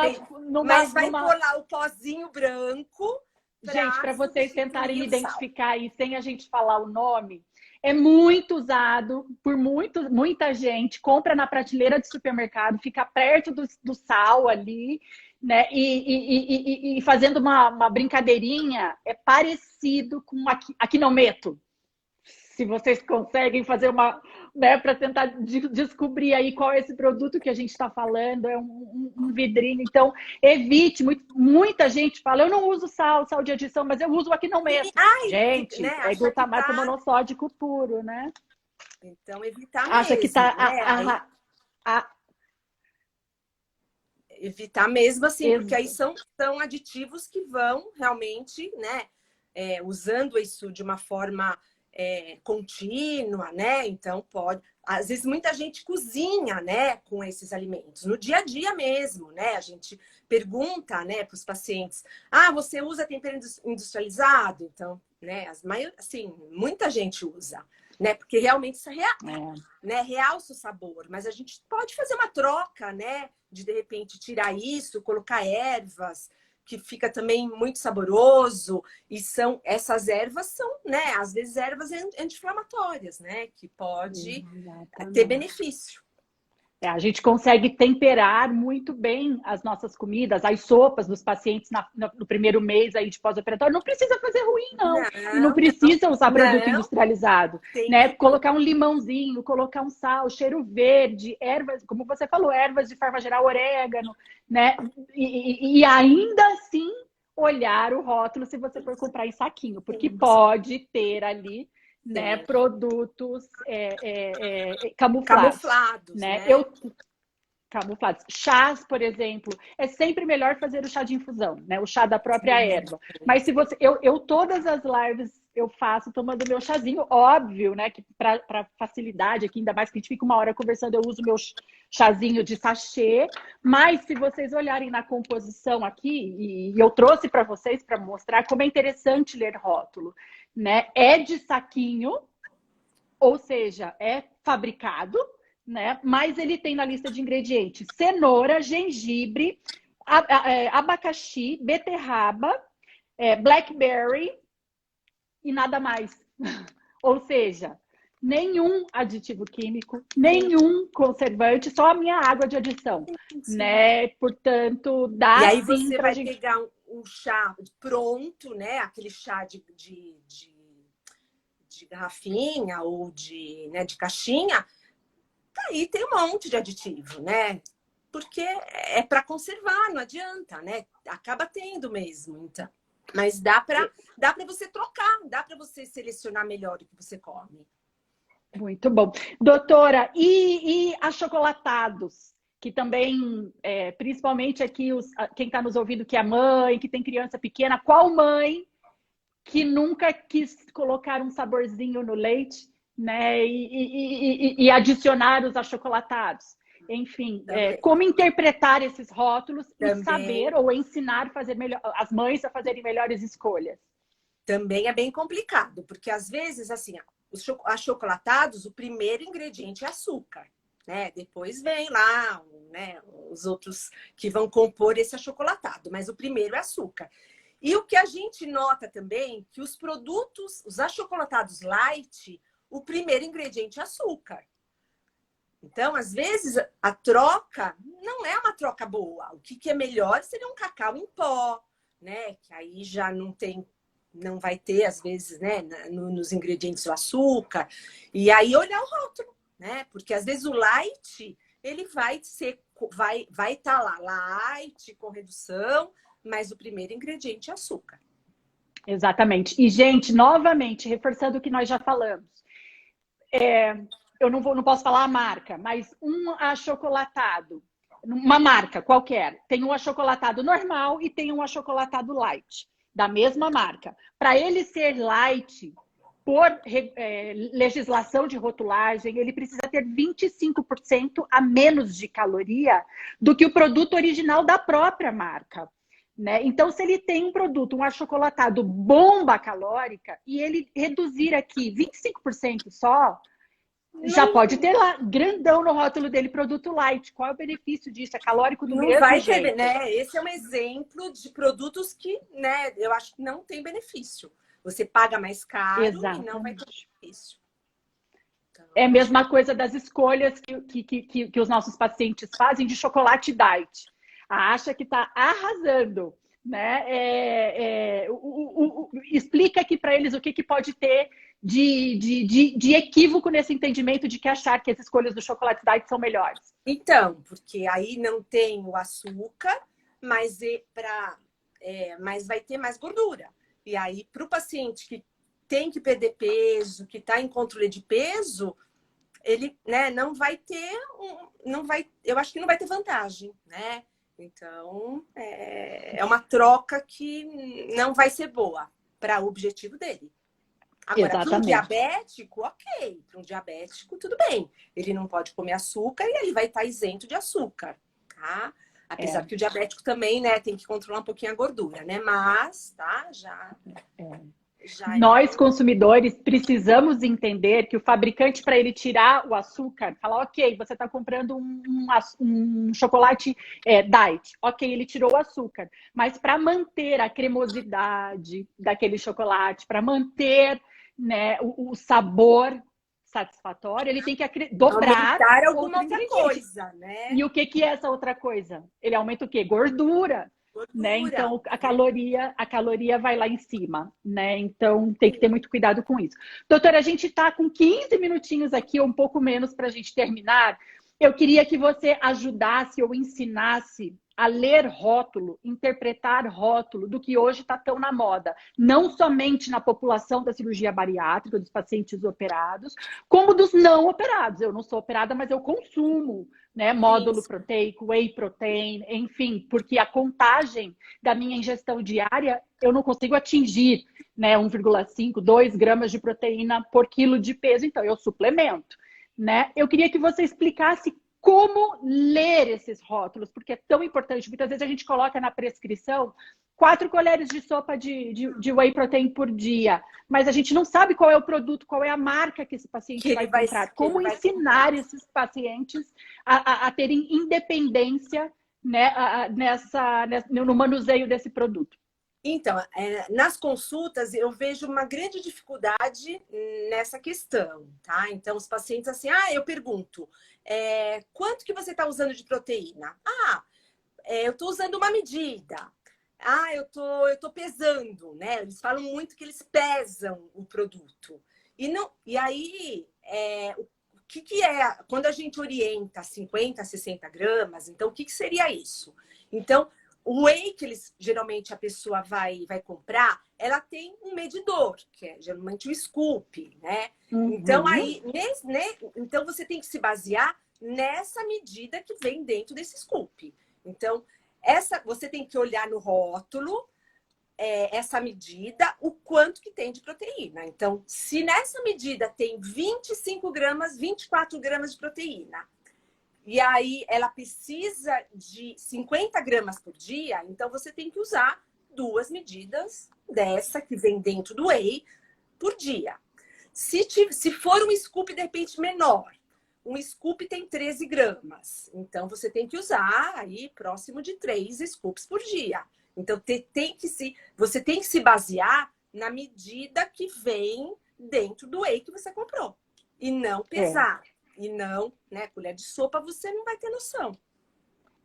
Mas vai pôr lá o pozinho branco. Gente, para vocês tentarem identificar aí, sem a gente falar o nome, é muito usado por muita gente, compra na prateleira de supermercado, fica perto do sal ali, né? E fazendo uma brincadeirinha, é parecido com aquinometo. se vocês conseguem fazer uma, né, para tentar descobrir aí qual é esse produto que a gente está falando, é um vidrinho. Então, evite, muita gente fala, eu não uso sal de adição, mas eu uso aqui não mesmo. Ai, Gente, né, é glutamato monossódico puro, né? Então, evitar Acha mesmo, que tá né? Evitar mesmo assim, porque aí são aditivos que vão realmente, né, usando isso de uma forma contínua, né? Então pode, às vezes muita gente cozinha, né, com esses alimentos no dia a dia mesmo, né? A gente pergunta, né, para os pacientes: ah, você usa tempero industrializado? Então, né, assim, muita gente usa, né? Porque realmente isso né, realça o sabor, mas a gente pode fazer uma troca, né? De repente tirar isso, colocar ervas, que fica também muito saboroso. E essas ervas são, né? Às vezes ervas anti-inflamatórias, né? Que pode ter benefício. A gente consegue temperar muito bem as nossas comidas, as sopas dos pacientes no primeiro mês aí de pós-operatório. Não precisa fazer ruim, não. E não precisa usar produto industrializado. Né? Colocar um limãozinho, colocar um sal, cheiro verde, ervas, como você falou, ervas de forma geral, orégano, né? E ainda assim olhar o rótulo se você for comprar em saquinho, porque pode ter ali, né, produtos camuflados, né? Camuflados. Chás, por exemplo, é sempre melhor fazer o chá de infusão, né? O chá da própria erva. Mas se você, eu todas as lives eu faço tomando meu chazinho, óbvio, né? Que para facilidade aqui, ainda mais que a gente fica uma hora conversando, eu uso meu chazinho de sachê. Mas se vocês olharem na composição aqui, e eu trouxe para vocês para mostrar como é interessante ler rótulo, né? É de saquinho, ou seja, é fabricado, né? Mas ele tem na lista de ingredientes cenoura, gengibre, abacaxi, beterraba, blackberry e nada mais. Ou seja, nenhum aditivo químico, nenhum conservante, só a minha água de adição, né? Portanto, dá. E aí sim você pra vai gente pegar um chá pronto, né? Aquele chá de garrafinha ou né, de caixinha. Aí tem um monte de aditivo, né? Porque é para conservar, não adianta, né? Acaba tendo mesmo, então. Mas dá para você trocar, dá para você selecionar melhor o que você come. Muito bom. Doutora, e achocolatados? Que também, principalmente aqui, quem está nos ouvindo que é mãe, que tem criança pequena, qual mãe que nunca quis colocar um saborzinho no leite, né? E adicionar os achocolatados? Enfim, como interpretar esses rótulos e saber ou ensinar as mães a fazerem melhores escolhas? Também é bem complicado, porque às vezes, assim, os achocolatados, o primeiro ingrediente é açúcar, né? Depois vem lá, né, os outros que vão compor esse achocolatado, mas o primeiro é açúcar. E o que a gente nota também, que os produtos, os achocolatados light, o primeiro ingrediente é açúcar. Então, às vezes, a troca não é uma troca boa. O que é melhor seria um cacau em pó, né? Que aí já não vai ter, às vezes, né, nos ingredientes o açúcar. E aí olhar o rótulo, né? Porque às vezes o light, ele vai estar lá, light com redução, mas o primeiro ingrediente é açúcar. Exatamente. E, gente, novamente, reforçando o que nós já falamos. Eu não posso falar a marca, mas um achocolatado, uma marca qualquer, tem um achocolatado normal e tem um achocolatado light, da mesma marca. Para ele ser light, por legislação de rotulagem, ele precisa ter 25% a menos de caloria do que o produto original da própria marca. Né? Então, se ele tem um produto, um achocolatado bomba calórica, e ele reduzir aqui 25% só, já pode ter lá, grandão no rótulo dele, produto light. Qual é o benefício disso? É calórico do mesmo vai jeito. Ter, né? Esse é um exemplo de produtos que, né, eu acho que não tem benefício. Você paga mais caro. Exatamente. E não vai ter benefício. Então, é a mesma coisa das escolhas que os nossos pacientes fazem de chocolate diet. Acha que está arrasando, né? Explica aqui para eles o que pode ter de equívoco nesse entendimento de que achar que as escolhas do chocolate diet são melhores. Então, porque aí não tem o açúcar, mas, mas vai ter mais gordura. E aí, para o paciente que tem que perder peso, que está em controle de peso, ele, né, não vai ter, eu acho que não vai ter vantagem, né? Então, é uma troca que não vai ser boa para o objetivo dele. Agora, para um diabético, ok. Para um diabético, tudo bem. Ele não pode comer açúcar e ele vai estar isento de açúcar, tá? Apesar que o diabético também, né, tem que controlar um pouquinho a gordura, né? Mas, tá, já nós, consumidores, precisamos entender que o fabricante, para ele tirar o açúcar, falar, ok, você está comprando um chocolate diet. Ok, ele tirou o açúcar. Mas para manter a cremosidade daquele chocolate, para manter, né, o sabor satisfatório, ele tem que dobrar alguma outra coisa, né? E o que é essa outra coisa? Ele aumenta o quê? Gordura. Né? Então, a caloria vai lá em cima, né? Então, tem que ter muito cuidado com isso. Doutora, a gente está com 15 minutinhos aqui, ou um pouco menos, para a gente terminar. Eu queria que você ajudasse ou ensinasse a ler rótulo, interpretar rótulo do que hoje está tão na moda. Não somente na população da cirurgia bariátrica, dos pacientes operados, como dos não operados. Eu não sou operada, mas eu consumo, né? Módulo proteico, whey protein, enfim, porque a contagem da minha ingestão diária eu não consigo atingir, né? 1,5, 2 gramas de proteína por quilo de peso, então eu suplemento, né? Eu queria que você explicasse como ler esses rótulos, porque é tão importante. Muitas vezes a gente coloca na prescrição 4 colheres de sopa de whey protein por dia, mas a gente não sabe qual é o produto, qual é a marca que esse paciente vai comprar. Como ensinar esses pacientes a terem independência, né, no manuseio desse produto? Então, nas consultas, eu vejo uma grande dificuldade nessa questão, tá? Então, os pacientes, assim, eu pergunto, quanto que você está usando de proteína? Eu estou usando uma medida. Eu tô pesando, né? Eles falam muito que eles pesam o produto. E aí, o que é? Quando a gente orienta 50, 60 gramas, então, o que seria isso? Então, o whey que geralmente a pessoa vai comprar, ela tem um medidor, que é geralmente o scoop, né? Então, aí, então você tem que se basear nessa medida que vem dentro desse scoop. Então, você tem que olhar no rótulo essa medida, o quanto que tem de proteína. Então, se nessa medida tem 25 gramas, 24 gramas de proteína, e aí ela precisa de 50 gramas por dia, então você tem que usar 2 medidas dessa que vem dentro do whey por dia. Se for um scoop, de repente, menor, um scoop tem 13 gramas. Então, você tem que usar aí próximo de 3 scoops por dia. Então, você tem que se basear na medida que vem dentro do whey que você comprou. E não pesar. E não, né, colher de sopa, você não vai ter noção.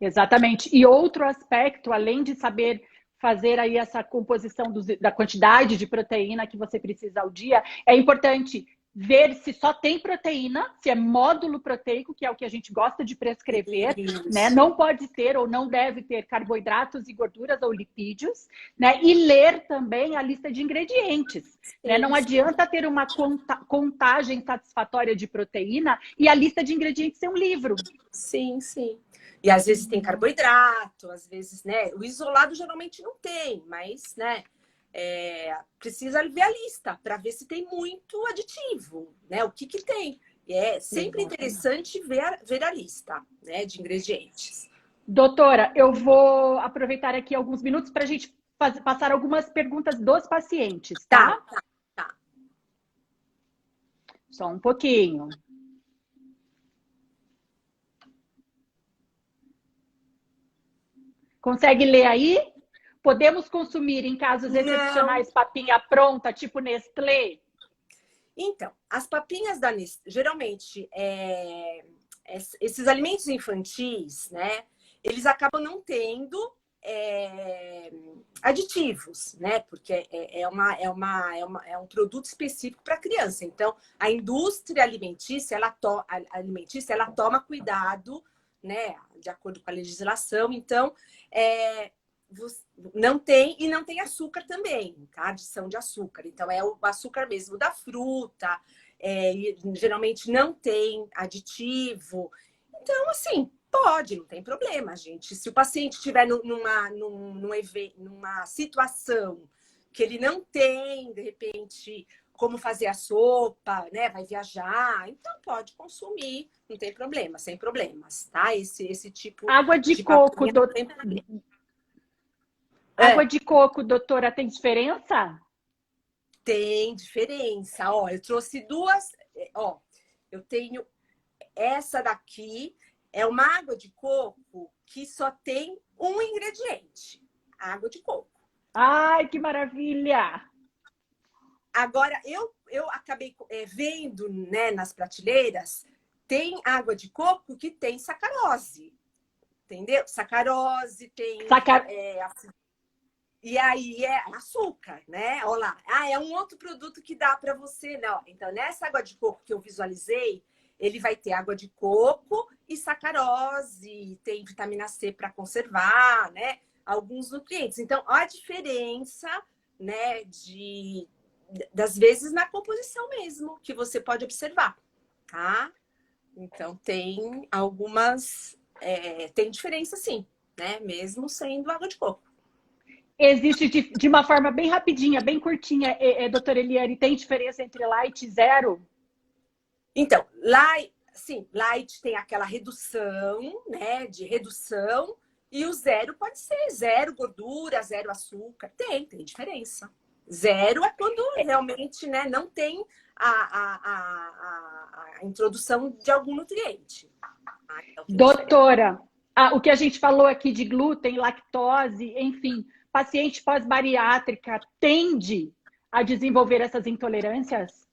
Exatamente. E outro aspecto, além de saber fazer aí essa composição da quantidade de proteína que você precisa ao dia, é importante ver se só tem proteína, se é módulo proteico, que é o que a gente gosta de prescrever, né? Não pode ter ou não deve ter carboidratos e gorduras ou lipídios, né? E ler também a lista de ingredientes, né? Não adianta ter uma contagem satisfatória de proteína e a lista de ingredientes ser um livro. Sim. E às vezes tem carboidrato, às vezes, né? O isolado geralmente não tem, mas, né? Precisa ver a lista para ver se tem muito aditivo, né? O que tem. E é sempre interessante ver a lista, né, de ingredientes. Doutora, eu vou aproveitar aqui alguns minutos para a gente passar algumas perguntas dos pacientes, tá? Tá. Só um pouquinho. Consegue ler aí? Podemos consumir em casos excepcionais papinha pronta, tipo Nestlé? Então, as papinhas da Nestlé, geralmente, esses alimentos infantis, né? Eles acabam não tendo aditivos, né? Porque é um produto específico para criança. Então, a indústria alimentícia, ela toma cuidado, né? De acordo com a legislação. Então, não tem açúcar também, tá? Adição de açúcar. Então, é o açúcar mesmo da fruta. E geralmente não tem aditivo. Então, assim, pode, não tem problema, gente. Se o paciente estiver numa situação que ele não tem, de repente, como fazer a sopa, né? Vai viajar, então pode consumir, não tem problema, sem problemas, tá? Esse tipo Água de coco, Água de coco, doutora, tem diferença? Tem diferença. Ó, eu trouxe duas. Ó, eu tenho essa daqui. É uma água de coco que só tem um ingrediente. Água de coco. Ai, que maravilha! Agora, eu acabei vendo, né, nas prateleiras, tem água de coco que tem sacarose. Entendeu? Sacarose, tem... E aí é açúcar, né? Olha lá. Ah, é um outro produto que dá para você, né? Então, nessa água de coco que eu visualizei, ele vai ter água de coco e sacarose, tem vitamina C para conservar, né? Alguns nutrientes. Então, a diferença, né, das vezes na composição mesmo, que você pode observar, tá? Então, tem algumas... tem diferença, sim, né? Mesmo sendo água de coco. Existe de uma forma bem rapidinha, bem curtinha, doutora Eliane, tem diferença entre light e zero? Então, light tem aquela redução, né? De redução, e o zero pode ser zero gordura, zero açúcar. Tem diferença. Zero é quando realmente, né, não tem a introdução de algum nutriente. Então, doutora, o que a gente falou aqui de glúten, lactose, enfim, paciente pós-bariátrica tende a desenvolver essas intolerâncias?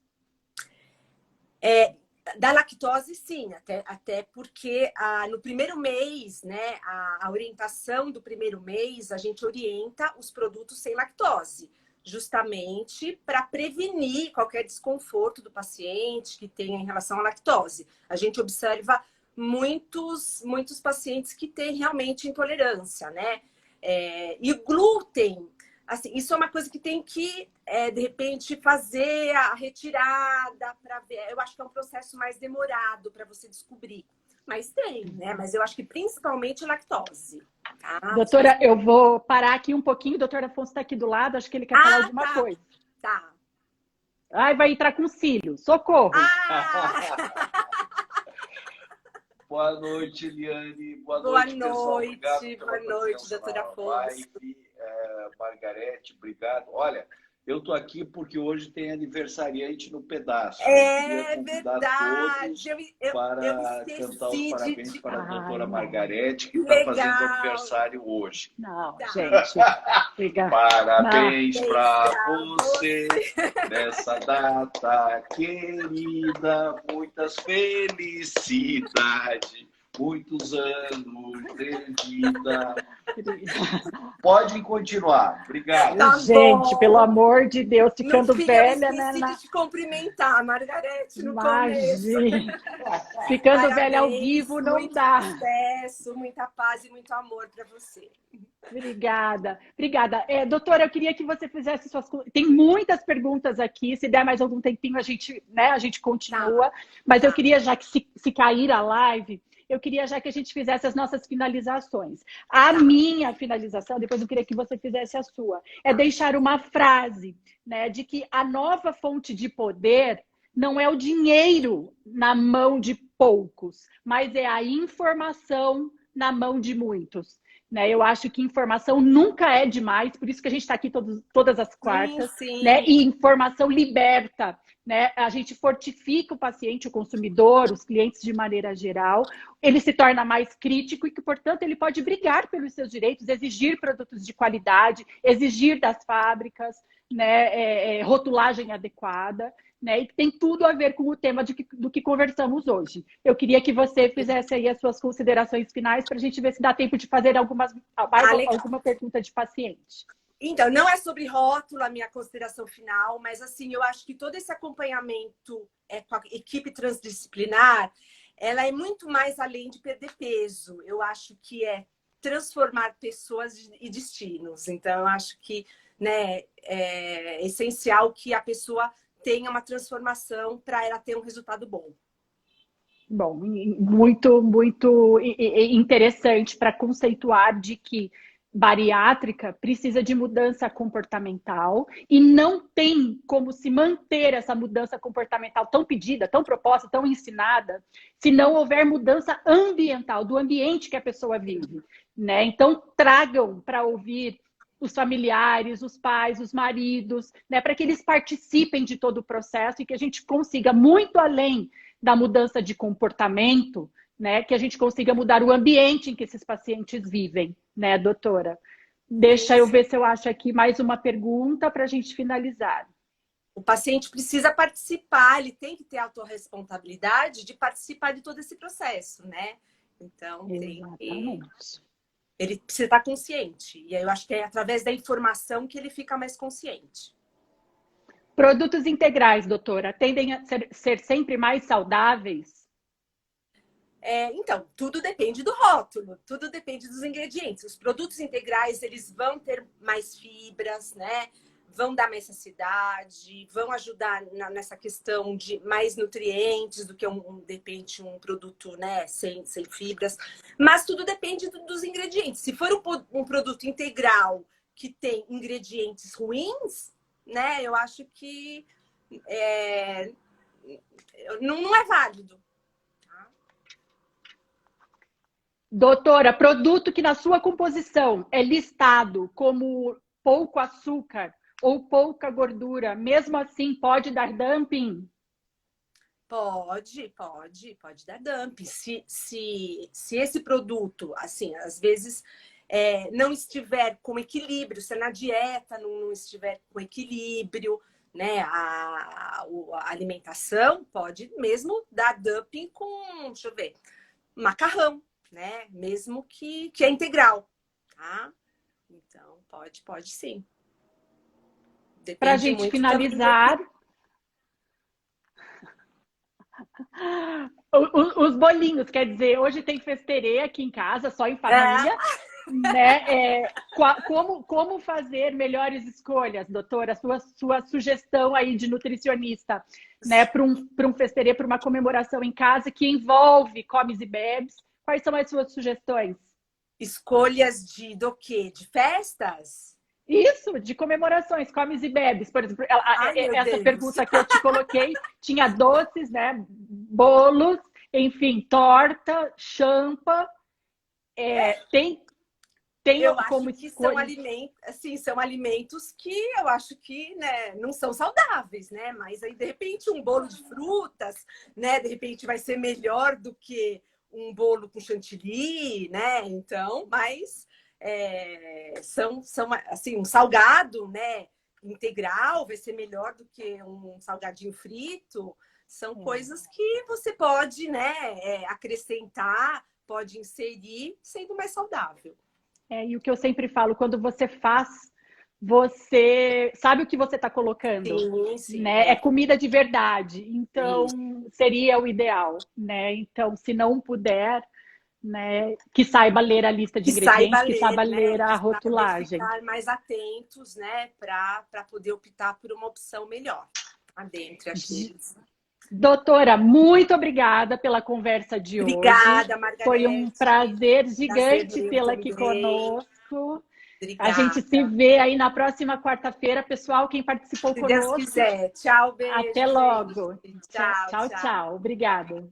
Da lactose, sim, até porque no primeiro mês, né, a orientação do primeiro mês, a gente orienta os produtos sem lactose, justamente para prevenir qualquer desconforto do paciente que tenha em relação à lactose. A gente observa muitos pacientes que têm realmente intolerância, né? E o glúten, assim, isso é uma coisa que tem que, de repente, fazer a retirada para ver. Eu acho que é um processo mais demorado para você descobrir. Mas tem, né? Mas eu acho que principalmente lactose. Tá? Doutora, eu vou parar aqui um pouquinho. O doutor Afonso está aqui do lado, acho que ele quer falar alguma coisa. Tá. Ai, vai entrar com cílio. Socorro! Boa noite, Eliane. Boa noite, pessoal. Obrigado boa noite, doutora Afonso. Margarete, obrigado. Olha, eu tô aqui porque hoje tem aniversariante no pedaço. É verdade. Para cantar os parabéns para a doutora Margarete, que está fazendo aniversário hoje. Não, gente. Parabéns para você nessa data querida. Muitas felicidades. Muitos anos de vida. Pode continuar. Obrigado. Tá, gente, pelo amor de Deus, ficando velha, né? Eu esqueci de te cumprimentar, Margarete, no começo. Ficando velha ao vivo não dá. Muito sucesso, muita paz e muito amor para você. Obrigada. Doutora, eu queria que você fizesse suas... Tem muitas perguntas aqui, se der mais algum tempinho a gente continua. Mas eu queria, já que se cair a live... Eu queria já que a gente fizesse as nossas finalizações. A minha finalização, depois eu queria que você fizesse a sua, é deixar uma frase, né, de que a nova fonte de poder não é o dinheiro na mão de poucos, mas é a informação na mão de muitos. Né? Eu acho que informação nunca é demais, por isso que a gente está aqui todas as quartas, sim. Né? E informação liberta. Né? A gente fortifica o paciente, o consumidor, os clientes de maneira geral, ele se torna mais crítico e que, portanto, ele pode brigar pelos seus direitos, exigir produtos de qualidade, exigir das fábricas, né? Rotulagem adequada. né? E que tem tudo a ver com o tema do que conversamos hoje. Eu queria que você fizesse aí as suas considerações finais para a gente ver se dá tempo de fazer alguma pergunta de paciente. Então, não é sobre rótulo a minha consideração final, mas assim, eu acho que todo esse acompanhamento com a equipe transdisciplinar, ela é muito mais além de perder peso. Eu acho que é transformar pessoas e destinos. Então, eu acho que, né, é essencial que a pessoa tenha uma transformação para ela ter um resultado bom. Bom, muito, muito interessante para conceituar de que bariátrica precisa de mudança comportamental e não tem como se manter essa mudança comportamental tão pedida, tão proposta, tão ensinada, se não houver mudança ambiental, do ambiente que a pessoa vive, né? Então, tragam para ouvir os familiares, os pais, os maridos, né, para que eles participem de todo o processo e que a gente consiga, muito além da mudança de comportamento, né, que a gente consiga mudar o ambiente em que esses pacientes vivem, né, doutora? Deixa eu ver se eu acho aqui mais uma pergunta para a gente finalizar. O paciente precisa participar, ele tem que ter a autorresponsabilidade de participar de todo esse processo, né? Então, ele precisa estar consciente. E aí eu acho que é através da informação que ele fica mais consciente. Produtos integrais, doutora, tendem a ser sempre mais saudáveis? Então, tudo depende do rótulo, tudo depende dos ingredientes. Os produtos integrais, eles vão ter mais fibras, né? Vão dar mais saciedade, vão ajudar nessa questão de mais nutrientes do que de repente um produto, né, sem fibras. Mas tudo depende dos ingredientes. Se for um produto integral que tem ingredientes ruins, né, eu acho que não é válido. Tá? Doutora, produto que na sua composição é listado como pouco açúcar ou pouca gordura, mesmo assim pode dar dumping? Pode dar dumping. Se esse produto, assim, às vezes não estiver com equilíbrio, se na dieta não estiver com equilíbrio, né, a alimentação pode mesmo dar dumping com, deixa eu ver, macarrão, né, mesmo que é integral, tá? Então, pode sim. Para a gente finalizar, os bolinhos, quer dizer, hoje tem festerê aqui em casa, só em família, né? Como fazer melhores escolhas, doutora? Sua sugestão aí de nutricionista, né? Para um festerê, para uma comemoração em casa que envolve comes e bebes. Quais são as suas sugestões? Escolhas do quê? De festas? Isso, de comemorações, comes e bebes. Por exemplo, essa pergunta que eu te coloquei tinha doces, né? Bolos, enfim, torta, champa. Tem eu como acho que são alimentos que eu acho que, né, não são saudáveis, né? Mas aí, de repente, um bolo de frutas, né? De repente vai ser melhor do que um bolo com chantilly, né? Então, mas... são assim, um salgado, né, integral vai ser melhor do que um salgadinho frito. São coisas que você pode, né, acrescentar, pode inserir, sendo mais saudável. E o que eu sempre falo, quando você faz, você sabe o que você está colocando, sim, né? É comida de verdade, então seria o ideal, né? Então, se não puder, né, que saiba ler a lista de ingredientes, que saiba ler a rotulagem. Ficar mais atentos, né, para poder optar por uma opção melhor dentre aqueles. Doutora, muito obrigada pela conversa de hoje. Obrigada, Margarete. Foi um prazer gigante tê-la aqui conosco. Obrigada. A gente se vê aí na próxima quarta-feira. Pessoal, quem participou conosco. Se Deus quiser. Tchau, beijo. Até logo. Tchau. Tchau. Obrigada.